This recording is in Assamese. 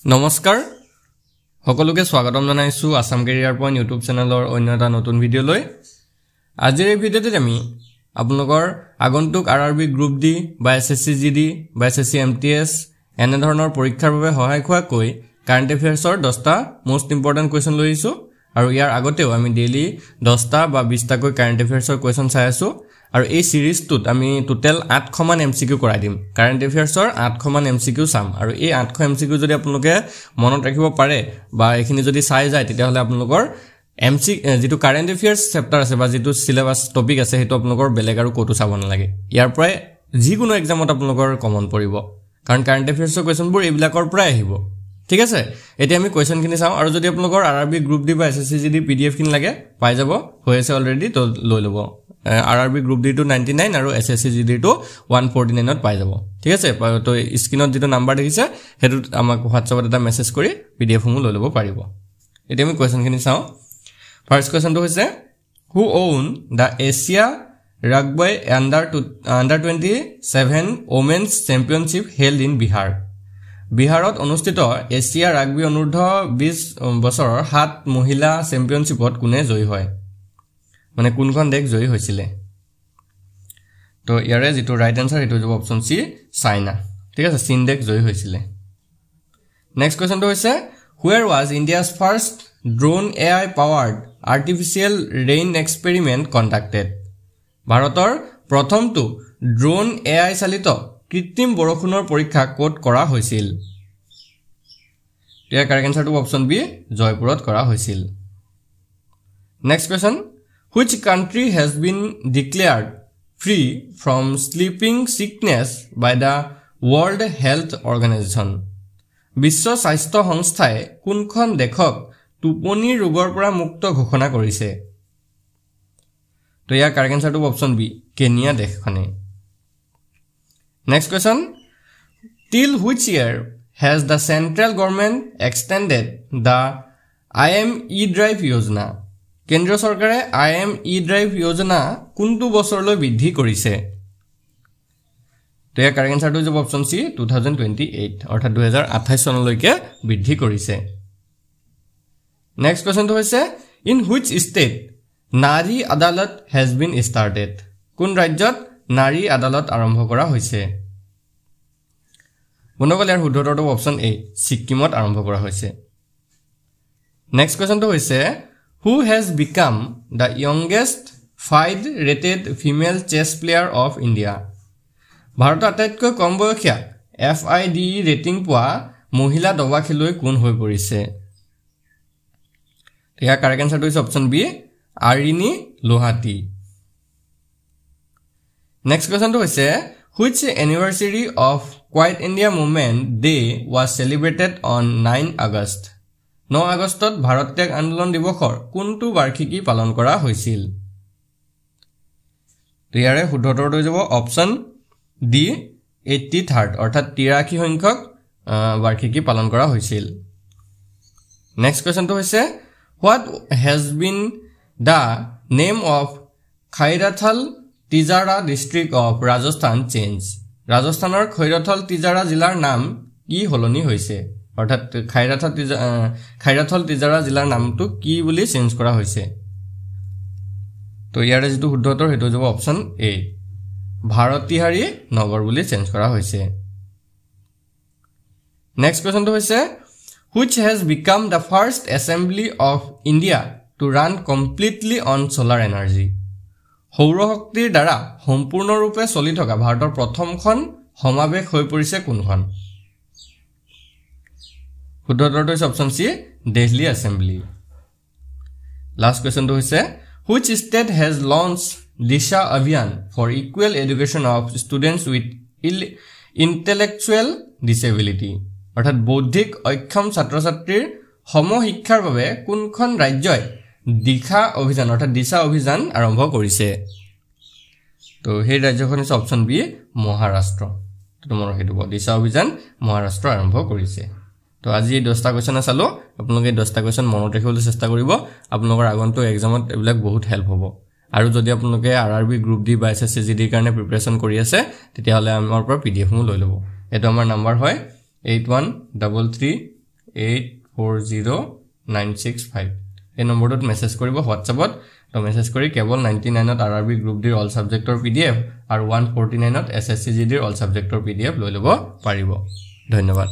নমস্কাৰ সকলোকে স্বাগতম জনাইছো আসাম কেৰিয়াৰ পইণ্ট ইউটিউব চেনেলৰ অন্য এটা নতুন ভিডিঅ লৈ আজিৰ এই ভিডিঅ'টোত আমি আপোনালোকৰ আগন্তুক আৰআৰবি গ্ৰুপ ডি বা এছএছসি জিডি বা এছএছসি এমটিএছ এনে ধৰণৰ পৰীক্ষাৰ বাবে সহায় হোৱাকৈ কাৰেণ্ট এফেয়াৰ্ছৰ 10টা মোষ্ট ইম্পৰ্টেন্ট কোৱেশ্চন লৈ আহিছো আৰু ইয়াৰ আগতেও আমি ডেইলি 10টা বা 20টা কৈ কাৰেণ্ট এফেয়াৰ্ছৰ কোৱেশ্চন চাই আছো আৰু এই সিৰিজটোত আমি টোটাল 800 মান এমসিকিউ কৰাই দিম কাৰেণ্ট এফেয়াৰ্ছৰ 800 মান এমসিকিউ চাম আৰু এই 800 এমসিকিউ যদি আপোনালোকে মনত ৰাখিব পাৰে বা এখিনি যদি চাই যায় তেতিয়া হলে আপোনালোকৰ এমসি যেটো কাৰেণ্ট এফেয়াৰ্ছ চেপ্টাৰ আছে বা যেটো সিলেবাস টপিক আছে হেতু আপোনালোকৰ বেলেগ আৰু কোটো চাব নালাগে ইয়াৰ পৰাই যিকোনো এক্সামত আপোনালোকৰ কমন পৰিব কাৰণ কাৰেণ্ট এফেয়াৰ্ছৰ কোৱেশ্চনবোৰ এইবিলাকৰ পৰাই আহিব ঠিক আছে এতিয়া আমি কোৱেশ্চন খিনি চাও আৰু যদি আপোনালোকৰ আৰআৰবি গ্ৰুপ ডি বা এছএছসি জিডি পিডিএফ খিনি লাগে পাই যাব হৈ আছে অলৰেডি তো লৈ লব আৰআৰবি গ্ৰুপ ডি টু 99 আৰু এছএছসি জিডি টু 149 ত পাই যাব ঠিক আছে তো স্ক্ৰিনত যেটো নাম্বাৰ দেখিছে হেতু আমাক হোৱাটছএপত এটা মেছেজ কৰি পিডিএফ সমূহ লৈ লব পাৰিব এতিয়া আমি কোৱেশ্চন খিনি চাও ফাৰ্স্ট কোৱেশ্চনটো হৈছে who won the Asia rugby under 27 women's championship held in Bihar বিহাৰত অনুষ্ঠিত এছিয়া ৰাগবি অনুৰ্ধ 20 বছৰৰ 7 মহিলা চেম্পিয়নশিপত কোনে জয়ী হয় মানে কোনখন দেশ জয়ী হৈছিল তো ইয়াৰে যেটো ৰাইট আনসাৰ হেতু হ'ব অপচন সি চাইনা ঠিক আছে চীন দেশ জয়ী হৈছিল নেক্সট কোৱেশ্চনটো হৈছে where was India's first drone AI powered artificial rain experiment conducted ভাৰতৰ প্ৰথমটো ড্ৰোন AI চালিত কৃত্ৰিম বৰষুণৰ পৰীক্ষা কোট কৰা হৈছিল ইয়াৰ কাৰেক্ট আনসাৰটো অপচন বি জয়পুৰত কৰা হৈছিল next question which country has been declared free from sleeping sickness by the World Health Organization বিশ্ব স্বাস্থ্য সংস্থাই কোনখন দেশক টোপনি ৰোগৰ পৰা মুক্ত ঘোষণা কৰিছে তো ইয়াৰ কাৰেক্ট আনসাৰটো অপচন বি কেনিয়া দেশখনে next question till which year has the central government extended the IM E-Drive Yojana কেন্দ্ৰীয় চৰকাৰে IM E-Drive Yojana কোনটো বছৰলৈ বৃদ্ধি কৰিছে তো ইয়াৰ কাৰেক্ট আনসাৰটো হ'ব অপচন সি 2028 অৰ্থাৎ 2028 চনলৈকে বৃদ্ধি কৰিছে নেক্সট কোৱেশ্চনটো হৈছে in which state নাৰী আদালত has been started কোন ৰাজ্যত নাৰী আদালত আৰম্ভ কৰা হৈছে বন্ধুসকল ইয়াৰ শুদ্ধটো অপচন এ সিকিমত আৰম্ভ কৰা হৈছে নেক্সট কোৱেশ্চনটো হৈছে who has become the youngest FIDE rated female chess player of India ভাৰতৰ আটাইতকৈ কম বয়সীয়া FIDE ৰেটিং পোৱা মহিলা দবা খেলুৱৈ কোন হৈ পৰিছে ইয়াৰ কাৰেক্ট আনসাৰটো হৈছে অপচন বি আৰিনি লোহাটি নেক্সট কোৱেশ্চনটো হৈছে which anniversary of Quiet India Movement Day was celebrated on 9 August 9 আগষ্টত ভাৰত ত্যাগ আন্দোলন দিৱসৰ কোনটো বাৰ্ষিকী পালন কৰা হৈছিল ইয়াৰে শুদ্ধটো হৈ যাব অপচন ডি 83rd অৰ্থাৎ 83 সংখ্যক বাৰ্ষিকী পালন কৰা হৈছিল নেক্সট কোৱেশ্চনটো হৈছে what has been the name of Khairathal Tijara district of Rajasthan change ৰাজস্থানৰ খৈৰথল তিজাৰা জিলাৰ নাম কি হলনি হৈছে অৰ্থাৎ খাইৰাথল তিজাৰা জিলাৰ নামটো কি বুলি চেঞ্জ কৰা হৈছে তো ইয়াৰে যেটো শুদ্ধতৰ হেতু হ'ব অপচন এ ভাৰতীহাৰী নগৰ বুলি চেঞ্জ কৰা হৈছে নেক্সট কোৱেশ্চনটো হৈছে which has become the first assembly of India to run completely on solar energy সৌৰ শক্তিৰ দ্বাৰা সম্পূৰ্ণৰূপে চলি থকা ভাৰতৰ প্ৰথমখন সমাবেশ হৈ পৰিছে কোনখন শুদ্ধটো হৈছে option C Delhi assembly last কোৱেশ্চনটো হৈছে which state has launched Disha Abhiyan for equal education of students with intellectual disability অৰ্থাৎ বৌদ্ধিক অক্ষম ছাত্ৰ-ছাত্ৰীৰ সমশিক্ষাৰ বাবে কোনখন ৰাজ্যই দিশা অভিযান অৰ্থাৎ দিশা অভিযান আৰম্ভ কৰিছে তো সেই ৰাজ্যখন হৈছে অপচন বি মহাৰাষ্ট্ৰ তো মোৰ হেতু দিশা অভিযান মহাৰাষ্ট্ৰ আৰম্ভ কৰিছে তো আজি 10টা কোৱেশ্চন চালো আপোনালোকে 10টা কোৱেশ্চন মনত ৰাখিবলৈ চেষ্টা কৰিব আপোনালোকৰ আগন্তুক এক্সামত এবিলাক বহুত হেল্প হ'ব আৰু যদি আপোনালোকে আৰআৰবি গ্ৰুপ ডি বা এছএছসি জিডি কাৰণে প্ৰিপাৰেচন কৰি আছে তেতিয়া হলে আমাৰ পৰা পিডিএফ মু লৈ লব এটো আমাৰ নাম্বাৰ হয় 8133 0840965 এই নম্বৰটোত মেছেজ কৰিব হোৱাটছআপত তো মেছেজ কৰি কেৱল 99ত RRB গ্ৰুপ ডিৰ অল সাবজেক্টৰ PDF আৰু 149ত SSCGD ৰ অল সাবজেক্টৰ PDF লৈ ল'ব পাৰিব ধন্যবাদ